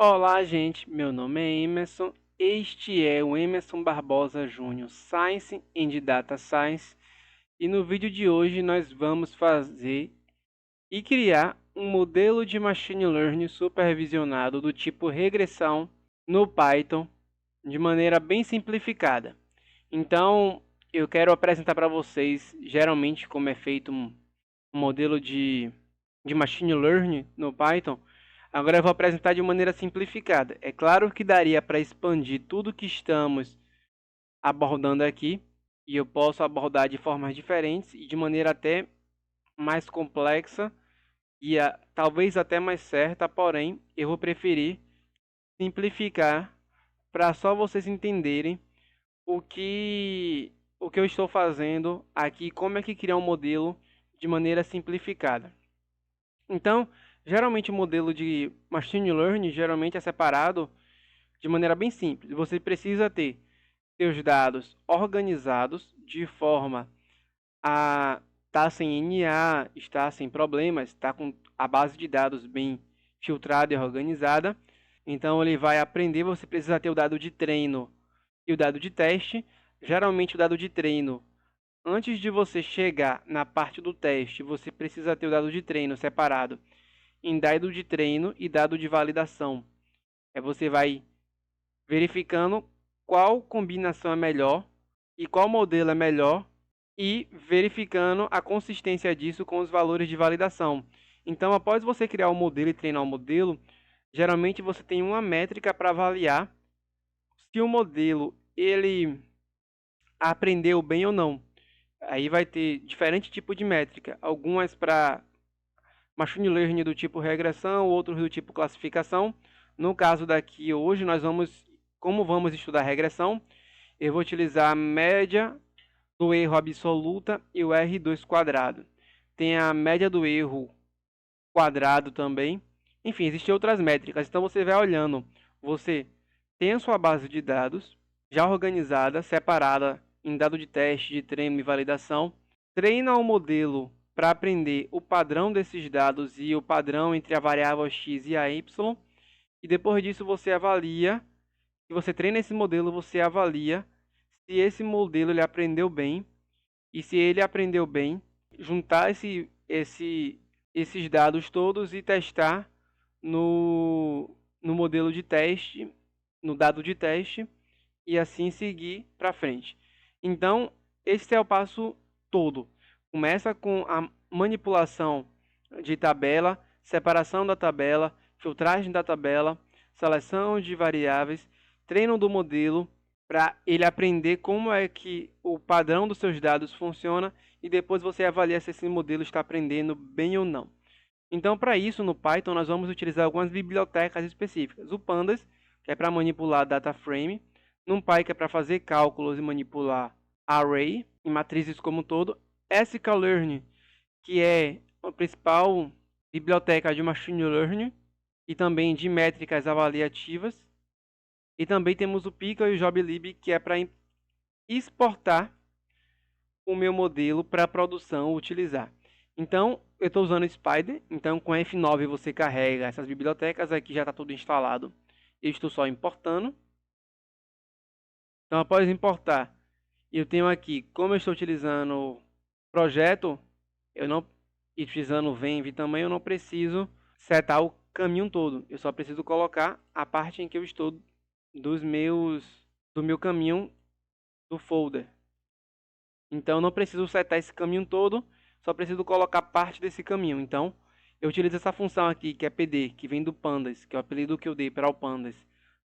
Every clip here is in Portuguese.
Olá, gente. Meu nome é Emerson. Este é o Emerson Barbosa Júnior Science and Data Science. E no vídeo de hoje nós vamos fazer e criar um modelo de Machine Learning supervisionado do tipo regressão no Python de maneira bem simplificada. Então, eu quero apresentar para vocês geralmente como é feito um modelo de Machine Learning no Python. Agora eu vou apresentar de maneira simplificada. É claro que daria para expandir tudo que estamos abordando aqui, e eu posso abordar de formas diferentes e de maneira até mais complexa e talvez até mais certa, porém eu vou preferir simplificar para só vocês entenderem o que eu estou fazendo aqui, como é que criar um modelo de maneira simplificada. Então, geralmente o modelo de Machine Learning geralmente é separado de maneira bem simples. Você precisa ter seus dados organizados de forma a estar sem NA, estar sem problemas, estar com a base de dados bem filtrada e organizada. Então ele vai aprender, você precisa ter o dado de treino e o dado de teste. Geralmente o dado de treino, antes de você chegar na parte do teste, você precisa ter o dado de treino separado em dado de treino e dado de validação. Você vai verificando qual combinação é melhor e qual modelo é melhor e verificando a consistência disso com os valores de validação. Então, após você criar o modelo e treinar o modelo, geralmente você tem uma métrica para avaliar se o modelo ele aprendeu bem ou não. Aí vai ter diferente tipo de métrica, algumas para Machine Learning do tipo regressão, outros do tipo classificação. No caso daqui hoje, como vamos estudar regressão, eu vou utilizar a média do erro absoluta e o R2 quadrado. Tem a média do erro quadrado também. Enfim, existem outras métricas. Então você vai olhando, você tem a sua base de dados já organizada, separada em dado de teste, de treino e validação. Treina o modelo para aprender o padrão desses dados e o padrão entre a variável x e a y. E depois disso você avalia, se você treina esse modelo, você avalia se esse modelo ele aprendeu bem. E se ele aprendeu bem, juntar esses dados todos e testar no modelo de teste, no dado de teste, e assim seguir para frente. Então, esse é o passo todo. Começa com a manipulação de tabela, separação da tabela, filtragem da tabela, seleção de variáveis, treino do modelo para ele aprender como é que o padrão dos seus dados funciona e depois você avalia se esse modelo está aprendendo bem ou não. Então, para isso, no Python, nós vamos utilizar algumas bibliotecas específicas. O Pandas, que é para manipular data frame, NumPy, que é para fazer cálculos e manipular array e matrizes como um todo, sklearn, que é a principal biblioteca de machine learning e também de métricas avaliativas. E também temos o Pickle e o JobLib, que é para exportar o meu modelo para produção utilizar. Então, eu estou usando o Spider, então com F9 você carrega essas bibliotecas, aqui já está tudo instalado. Eu estou só importando. Então, após importar, eu tenho aqui, como eu estou utilizando o projeto, eu não utilizando o Venv também, eu não preciso setar o caminho todo. Eu só preciso colocar a parte em que eu estou do meu caminho do folder. Então, eu não preciso setar esse caminho todo, só preciso colocar parte desse caminho. Então, eu utilizo essa função aqui, que é pd, que vem do pandas, que é o apelido que eu dei para o pandas,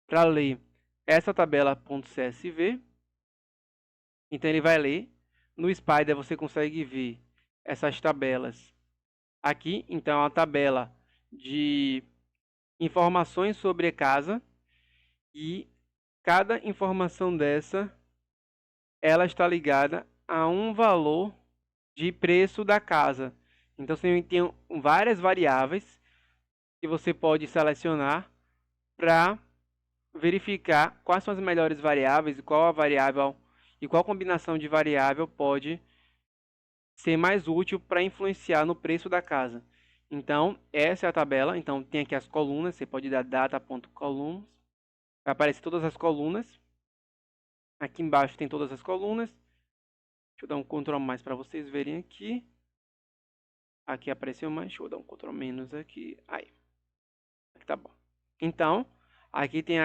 para ler essa tabela.csv. Então, ele vai ler. No Spider, você consegue ver essas tabelas aqui. Então, é uma tabela de informações sobre a casa. E cada informação dessa, ela está ligada a um valor de preço da casa. Então você tem várias variáveis que você pode selecionar para verificar quais são as melhores variáveis e qual a variável e qual combinação de variável pode ser mais útil para influenciar no preço da casa. Então, essa é a tabela. Então, tem aqui as colunas. Você pode dar data.columns. Vai aparecer todas as colunas. Aqui embaixo tem todas as colunas. Deixa eu dar um Ctrl mais para vocês verem aqui. Aqui apareceu mais. Deixa eu dar um Ctrl menos aqui. Aí. Aqui tá bom. Então, aqui tem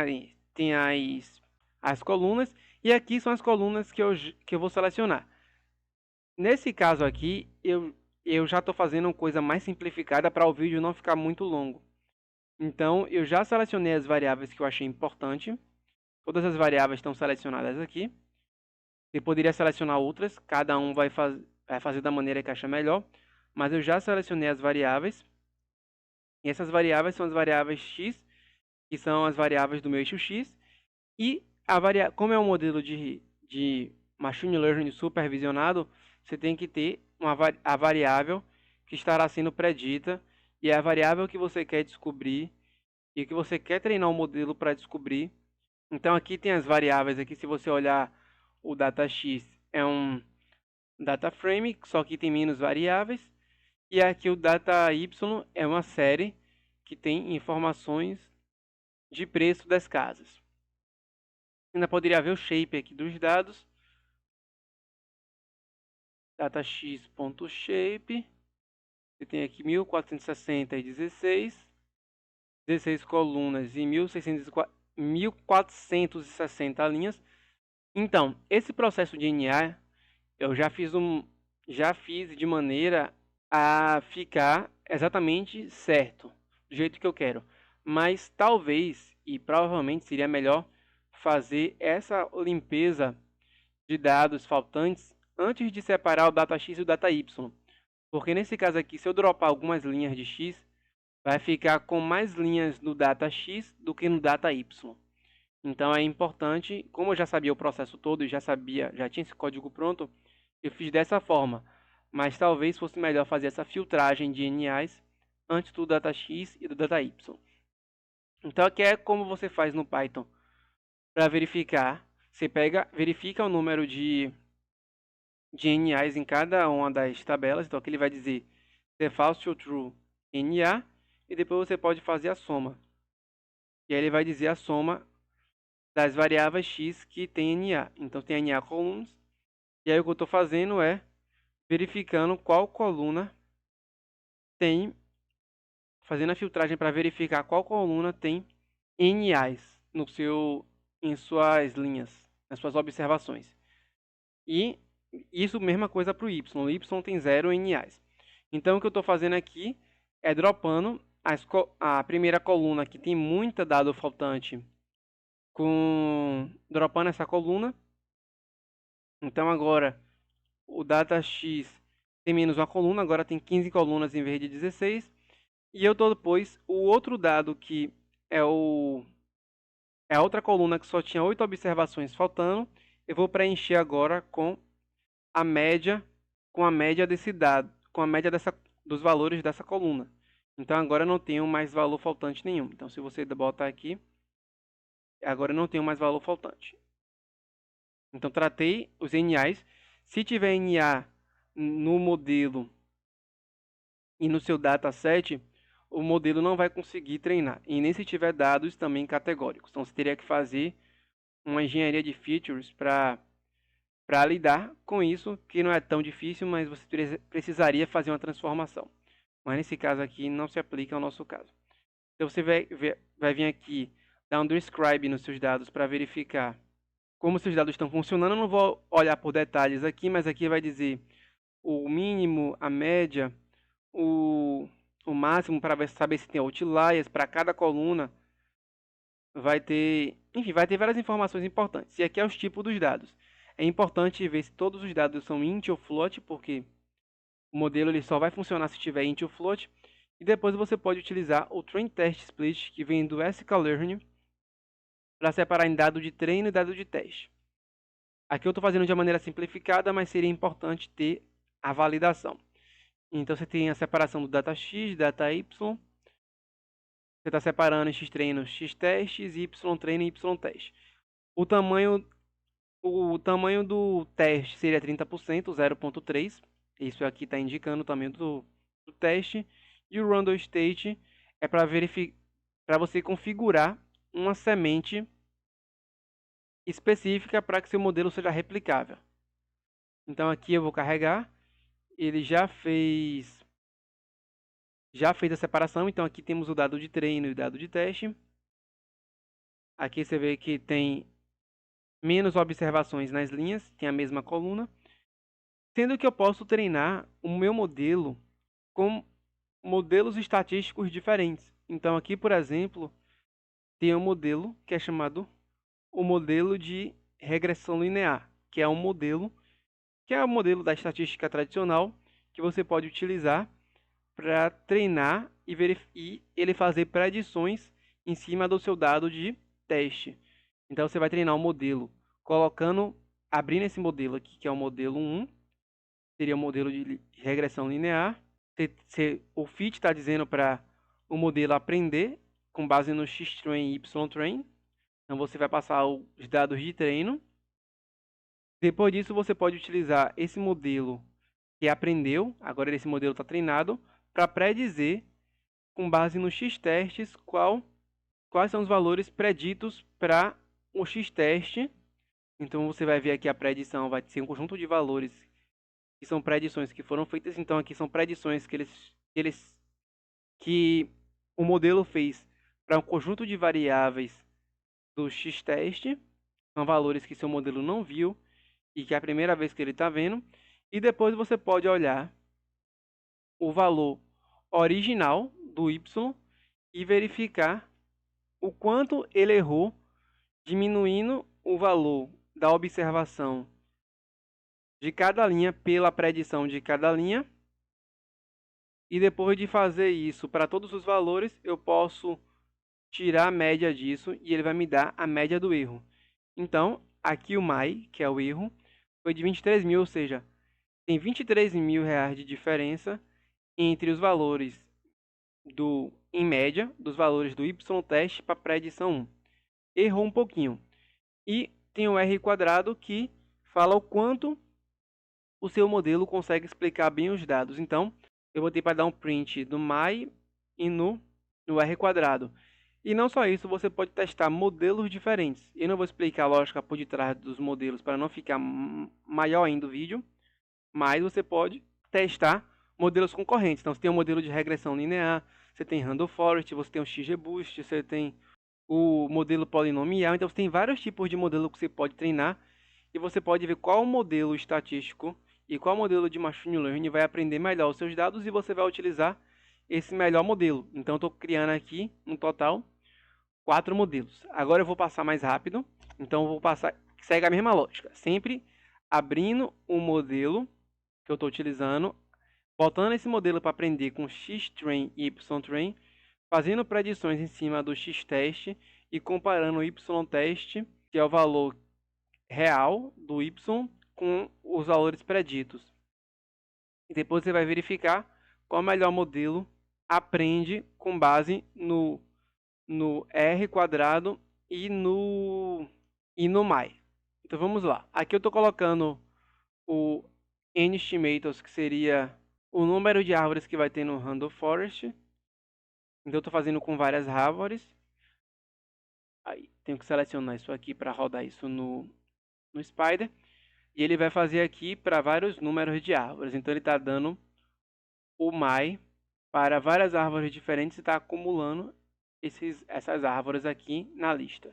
as colunas. E aqui são as colunas que eu vou selecionar. Nesse caso aqui, eu já estou fazendo uma coisa mais simplificada para o vídeo não ficar muito longo. Então, eu já selecionei as variáveis que eu achei importante. Todas as variáveis estão selecionadas aqui. Você poderia selecionar outras, cada um vai fazer da maneira que acha melhor. Mas eu já selecionei as variáveis. E essas variáveis são as variáveis x, que são as variáveis do meu eixo x. E como é um modelo de Machine Learning supervisionado, você tem que ter a variável que estará sendo predita e é a variável que você quer descobrir e que você quer treinar o modelo para descobrir. Então aqui tem as variáveis aqui, se você olhar o datax é um data frame, só que tem menos variáveis. E aqui o data_y é uma série que tem informações de preço das casas. Ainda poderia ver o shape aqui dos dados. Datax.shape. Você tem aqui 1460 e 16 colunas e 1460 linhas. Então, esse processo de NA eu já fiz de maneira a ficar exatamente certo, do jeito que eu quero. Mas talvez e provavelmente seria melhor fazer essa limpeza de dados faltantes antes de separar o data x e o data y. Porque nesse caso aqui, se eu dropar algumas linhas de x, vai ficar com mais linhas no data x do que no data y. Então é importante, como eu já sabia o processo todo e já tinha esse código pronto, eu fiz dessa forma. Mas talvez fosse melhor fazer essa filtragem de NAs antes do data x e do data y. Então aqui é como você faz no Python para verificar. Você verifica o número de NAs em cada uma das tabelas. Então aqui ele vai dizer se é false ou true NA e depois você pode fazer a soma. E aí ele vai dizer a soma das variáveis x que tem NA. Então tem NA columns. E aí o que eu estou fazendo é verificando qual coluna tem, fazendo a filtragem para verificar qual coluna tem NAs em suas linhas, nas suas observações. E isso mesma coisa para o Y. O Y tem 0 NAs. Então o que eu estou fazendo aqui é dropando a primeira coluna que tem muita dado faltante, dropando essa coluna. Então agora o datax tem menos uma coluna, agora tem 15 colunas em vez de 16. E eu estou depois o outro dado que é a outra coluna que só tinha 8 observações faltando. Eu vou preencher agora a média desse dado, com a média dos valores dessa coluna. Então agora eu não tenho mais valor faltante nenhum. Então se você botar aqui, agora eu não tenho mais valor faltante. Então tratei os NAs. Se tiver NA no modelo e no seu dataset, o modelo não vai conseguir treinar. E nem se tiver dados também categóricos. Então você teria que fazer uma engenharia de features para lidar com isso, que não é tão difícil, mas você precisaria fazer uma transformação. Mas nesse caso aqui não se aplica ao nosso caso. Então você vai vir aqui, dar um describe nos seus dados para verificar como seus dados estão funcionando. Eu não vou olhar por detalhes aqui, mas aqui vai dizer o mínimo, a média, o máximo para saber se tem outliers para cada coluna. Vai ter várias informações importantes. E aqui é os tipos dos dados. É importante ver se todos os dados são int ou float, porque o modelo ele só vai funcionar se tiver int ou float. E depois você pode utilizar o train test split, que vem do sklearn, para separar em dado de treino e dado de teste. Aqui eu estou fazendo de uma maneira simplificada, mas seria importante ter a validação. Então você tem a separação do data x, data y. Você está separando x treino, x testes, y treino e y teste. O tamanho do teste seria 30%, 0.3. Isso aqui está indicando o tamanho do teste. E o random state é para você configurar uma semente específica para que seu modelo seja replicável. Então aqui eu vou carregar, ele já fez a separação, então aqui temos o dado de treino e o dado de teste. Aqui você vê que tem menos observações nas linhas, tem a mesma coluna, sendo que eu posso treinar o meu modelo com modelos estatísticos diferentes. Então aqui, por exemplo, tem um modelo que é chamado o modelo de regressão linear, que é um modelo o modelo da estatística tradicional que você pode utilizar para treinar e ele fazer predições em cima do seu dado de teste. Então você vai treinar um modelo abrindo esse modelo aqui, que é o modelo 1, seria o modelo de regressão linear. O fit está dizendo para o modelo aprender com base no X-train e Y-train. Então você vai passar os dados de treino. Depois disso você pode utilizar esse modelo que aprendeu, agora esse modelo está treinado, para predizer com base no X-testes quais são os valores preditos para o X-teste. Então você vai ver aqui a predição vai ser um conjunto de valores que são predições que foram feitas. Então aqui são predições que o modelo fez para um conjunto de variáveis do X-teste. São valores que seu modelo não viu e que é a primeira vez que ele está vendo. E depois você pode olhar o valor original do Y e verificar o quanto ele errou, diminuindo o valor da observação de cada linha pela predição de cada linha. E depois de fazer isso para todos os valores, eu posso tirar a média disso e ele vai me dar a média do erro. Então, aqui o MAI, que é o erro, foi de 23 mil, ou seja, tem 23 mil reais de diferença entre os valores em média, dos valores do Y-teste para a predição 1. Errou um pouquinho. E tem o R quadrado que fala o quanto o seu modelo consegue explicar bem os dados. Então, eu vou ter para dar um print do MAI e no R quadrado. E não só isso, você pode testar modelos diferentes. Eu não vou explicar a lógica por detrás dos modelos para não ficar maior ainda o vídeo, mas você pode testar modelos concorrentes. Então, você tem um modelo de regressão linear, você tem Random Forest, você tem o XGBoost, você tem o modelo polinomial. Então, você tem vários tipos de modelo que você pode treinar e você pode ver qual modelo estatístico e qual modelo de Machine Learning vai aprender melhor os seus dados e você vai utilizar esse melhor modelo. Então, eu estou criando aqui, no total, 4 modelos. Agora eu vou passar mais rápido. Então, eu vou passar, segue a mesma lógica. Sempre abrindo o modelo que eu estou utilizando, botando esse modelo para aprender com X-train e Y-train, fazendo predições em cima do X-teste e comparando o Y-teste, que é o valor real do Y, com os valores preditos. E depois você vai verificar qual melhor modelo aprende com base no R quadrado e no MAI. Então vamos lá. Aqui eu estou colocando o N-estimators, que seria o número de árvores que vai ter no Random Forest. Então eu estou fazendo com várias árvores. Aí tenho que selecionar isso aqui para rodar isso no Spider. E ele vai fazer aqui para vários números de árvores. Então ele está dando o MAI para várias árvores diferentes e está acumulando essas árvores aqui na lista.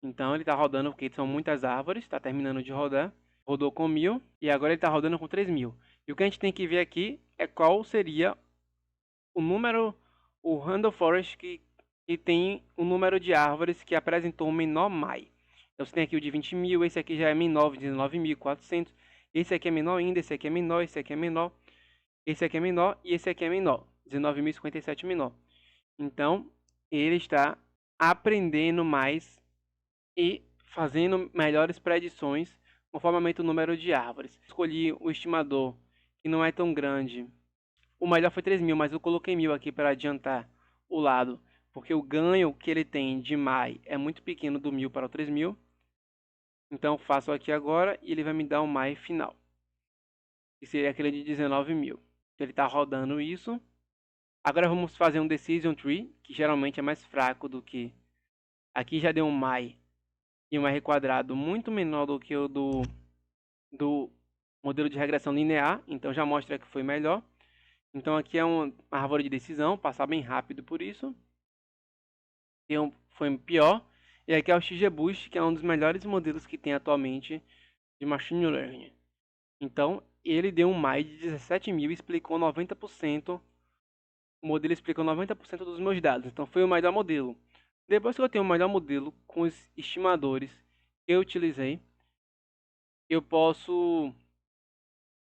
Então ele está rodando porque são muitas árvores, está terminando de rodar. Rodou com 1000 e agora ele está rodando com 3000. E o que a gente tem que ver aqui é qual seria o número, o Random Forest que tem o número de árvores que apresentou o menor MAI. Então você tem aqui o de 20 mil, esse aqui já é menor, 19.400. Esse aqui é menor ainda, esse aqui é menor, esse aqui é menor. Esse aqui é menor e esse aqui é menor. 19.057 menor. Então, ele está aprendendo mais e fazendo melhores predições conforme aumenta o número de árvores. Escolhi o estimador que não é tão grande. O melhor foi 3.000, mas eu coloquei 1.000 aqui para adiantar o lado, porque o ganho que ele tem de MAI é muito pequeno do 1.000 para o 3.000. Então faço aqui agora e ele vai me dar o MAI final, que seria aquele de 19.000. Ele está rodando isso Agora vamos fazer um Decision Tree, que geralmente é mais fraco do que... Aqui já deu um my e um r quadrado muito menor do que o do modelo de regressão linear, então já mostra que foi melhor. Então aqui é uma árvore de decisão, passar bem rápido por isso. Foi pior. E aqui é o XGBoost, que é um dos melhores modelos que tem atualmente de Machine Learning. Então, ele deu um MAI de 17.000 e explicou 90%. O modelo explicou 90% dos meus dados. Então, foi o melhor modelo. Depois que eu tenho o melhor modelo com os estimadores que eu utilizei, eu posso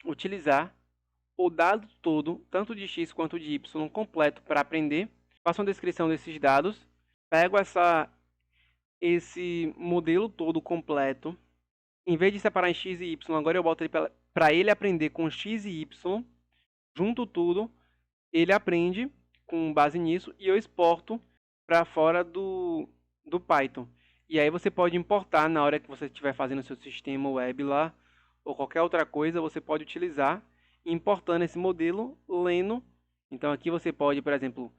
utilizar o dado todo, tanto de x quanto de y, completo para aprender. Faço uma descrição desses dados, pego esse modelo todo completo. Em vez de separar em x e y, agora eu boto ele para ele aprender com x e y, junto tudo, ele aprende com base nisso e eu exporto para fora do Python. E aí você pode importar na hora que você estiver fazendo seu sistema web lá, ou qualquer outra coisa, você pode utilizar, importando esse modelo, lendo. Então aqui você pode, por exemplo,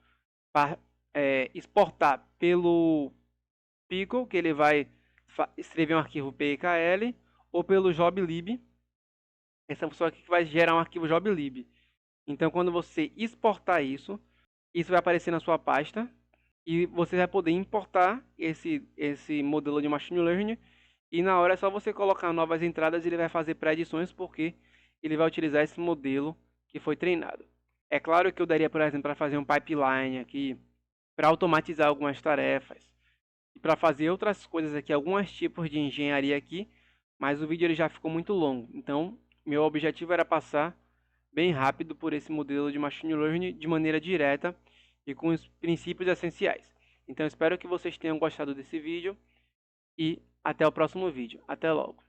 exportar pelo Pickle, que ele vai escrever um arquivo PKL, ou pelo joblib. Essa pessoa aqui que vai gerar um arquivo joblib. Então, quando você exportar isso, isso vai aparecer na sua pasta e você vai poder importar esse modelo de Machine Learning e na hora é só você colocar novas entradas e ele vai fazer pré-edições porque ele vai utilizar esse modelo que foi treinado. É claro que eu daria, por exemplo, para fazer um pipeline aqui, para automatizar algumas tarefas e para fazer outras coisas aqui, alguns tipos de engenharia aqui, mas o vídeo ele já ficou muito longo. Então, meu objetivo era passar bem rápido por esse modelo de Machine Learning de maneira direta e com os princípios essenciais. Então espero que vocês tenham gostado desse vídeo e até o próximo vídeo. Até logo!